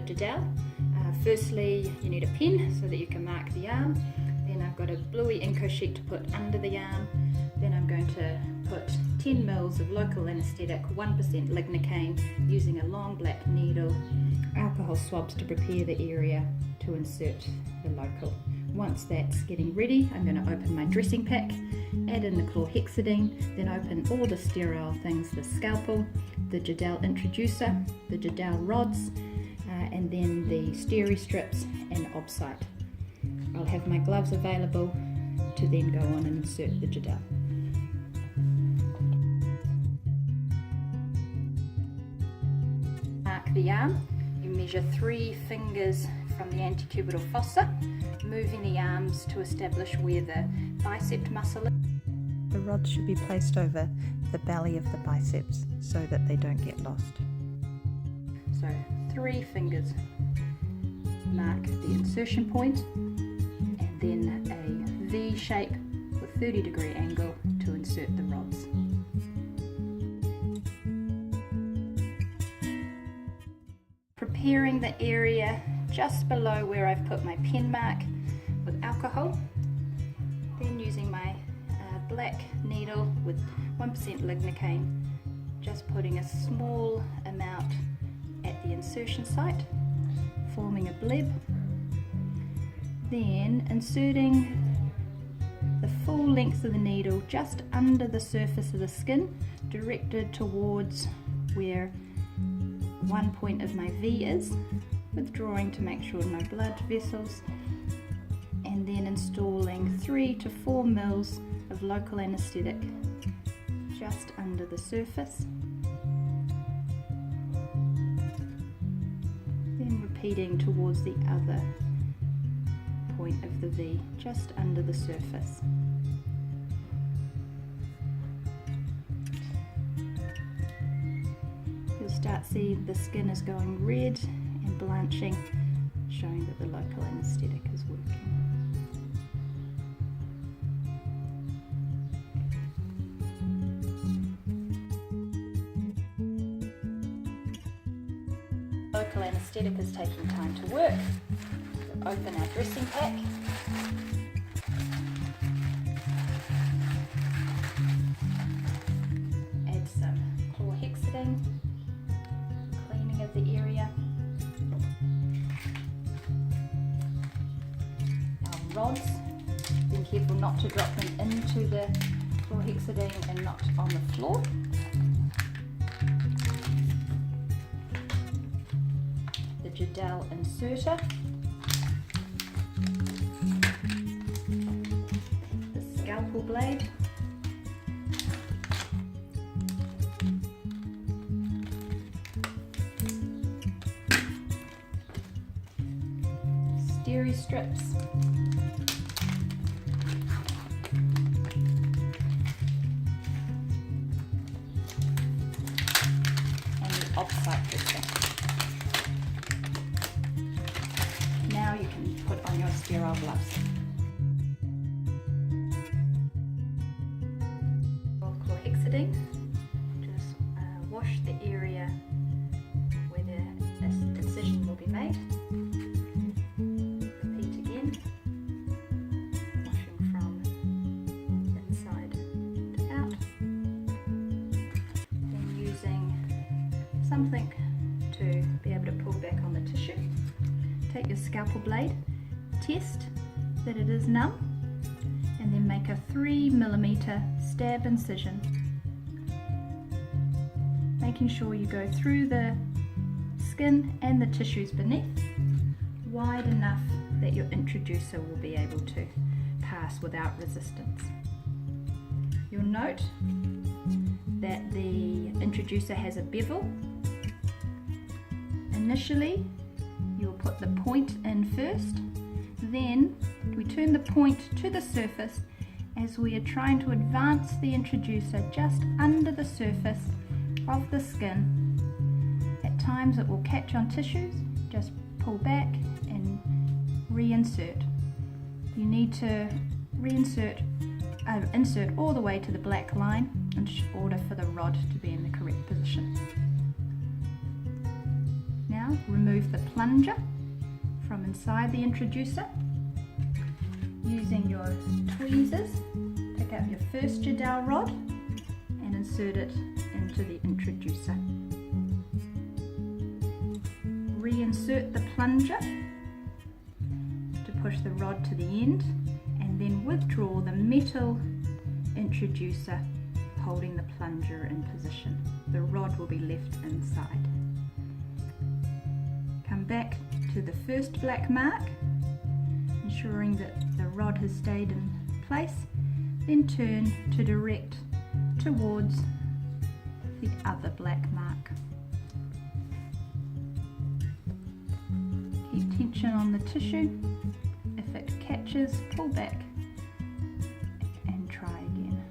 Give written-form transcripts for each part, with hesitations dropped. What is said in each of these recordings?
Jadelle. Firstly, you need a pen so that you can mark the arm. Then I've got a bluey Inco sheet to put under the arm. Then I'm going to put 10 ml of local anaesthetic, 1% lignocaine, using a long black needle, alcohol swabs to prepare the area to insert the local. Once that's getting ready, I'm going to open my dressing pack, add in the chlorhexidine, then open all the sterile things, the scalpel, the Jadelle introducer, the Jadelle rods, and then the steri strips and obsite. I'll have my gloves available to then go on and insert the Jadelle. Mark the arm. You measure 3 fingers from the antecubital fossa, moving the arms to establish where the bicep muscle is. The rods should be placed over the belly of the biceps so that they don't get lost. So 3 fingers mark the insertion point, and then a V shape with 30-degree angle to insert the rods. Preparing the area just below where I've put my pen mark with alcohol, then using my black needle with 1% lignocaine, just putting a small amount at the insertion site, forming a bleb, then inserting the full length of the needle just under the surface of the skin, directed towards where one point of my V is, withdrawing to make sure no blood vessels, and then installing 3 to 4 ml of local anaesthetic just under the surface, then repeating towards the other point of the V, just under the surface. You'll start seeing the skin is going red and blanching, showing that the local anaesthetic is working. Local anaesthetic is taking time to work. We'll open our dressing pack. Add some chlorhexidine, cleaning of the area. Our rods, being careful not to drop them into the chlorhexidine and not on the floor. The Jadelle inserter, the scalpel blade, steri strips, and the obsite dressing. Now you can put on your sterile gloves. Chlorhexidine, just wash the area where the incision will be made. Repeat again, washing from inside to out. Then using something to be able to pull back on the tissue. Take your scalpel blade, test that it is numb, and then make a 3mm stab incision, making sure you go through the skin and the tissues beneath, wide enough that your introducer will be able to pass without resistance. You'll note that the introducer has a bevel. Initially, you'll put the point in first, then we turn the point to the surface as we are trying to advance the introducer just under the surface of the skin. At times it will catch on tissues, just pull back and reinsert. You need to insert all the way to the black line in order for the rod to be in the correct position. Now Now remove the plunger from inside the introducer. Using your tweezers, pick up your first Jadelle rod and insert it into the introducer. Reinsert the plunger to push the rod to the end, and then withdraw the metal introducer holding the plunger in position. The rod will be left inside. Come back to the first black mark, ensuring that the rod has stayed in place, then turn to direct towards the other black mark. Keep tension on the tissue. If it catches, pull back and try again.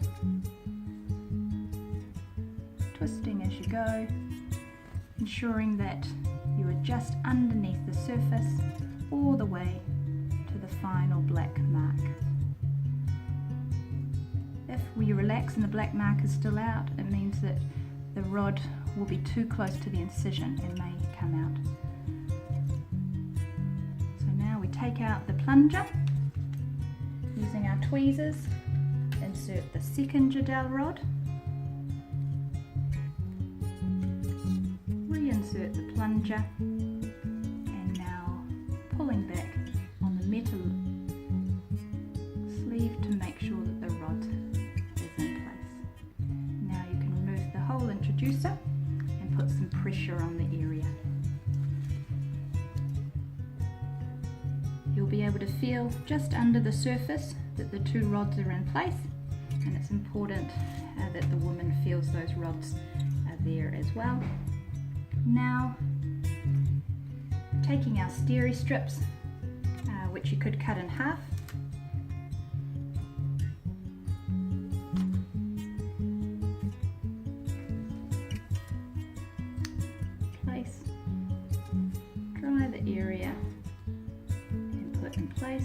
Twisting as you go, ensuring that you are just underneath the surface all the way to the final black mark. If we relax and the black mark is still out, it means that the rod will be too close to the incision and may come out. So now we take out the plunger. Using our tweezers, insert the second Jadelle rod. Reinsert the plunger, and now pulling back on the metal sleeve to make sure that the rod is in place. Now you can remove the whole introducer and put some pressure on the area. You'll be able to feel just under the surface that the two rods are in place, and it's important that the woman feels those rods are there as well. Now, taking our steri strips, which you could cut in half, place, dry the area and put in place.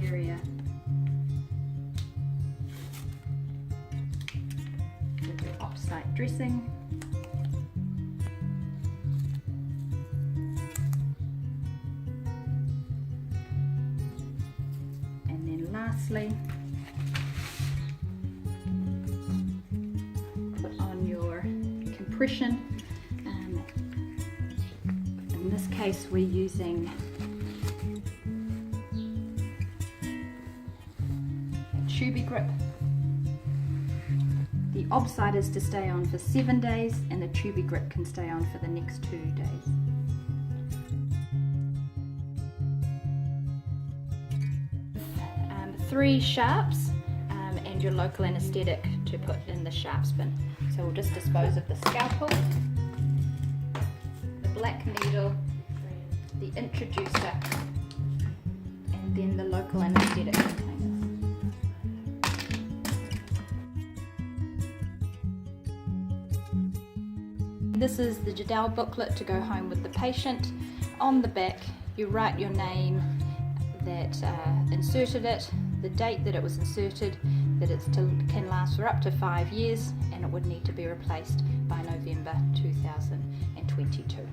Area with your off-site dressing. And then lastly, put on your compression. In this case we're using tubey grip. The obside is to stay on for 7 days, and the tubey grip can stay on for the next 2 days. Three sharps and your local anaesthetic to put in the sharp spin. So we'll just dispose of the scalpel, the black needle, the introducer, and then the local anaesthetic containers. This is the Jadelle booklet to go home with the patient. On the back you write your name that inserted it, the date that it was inserted, that it can last for up to 5 years, and it would need to be replaced by November 2022.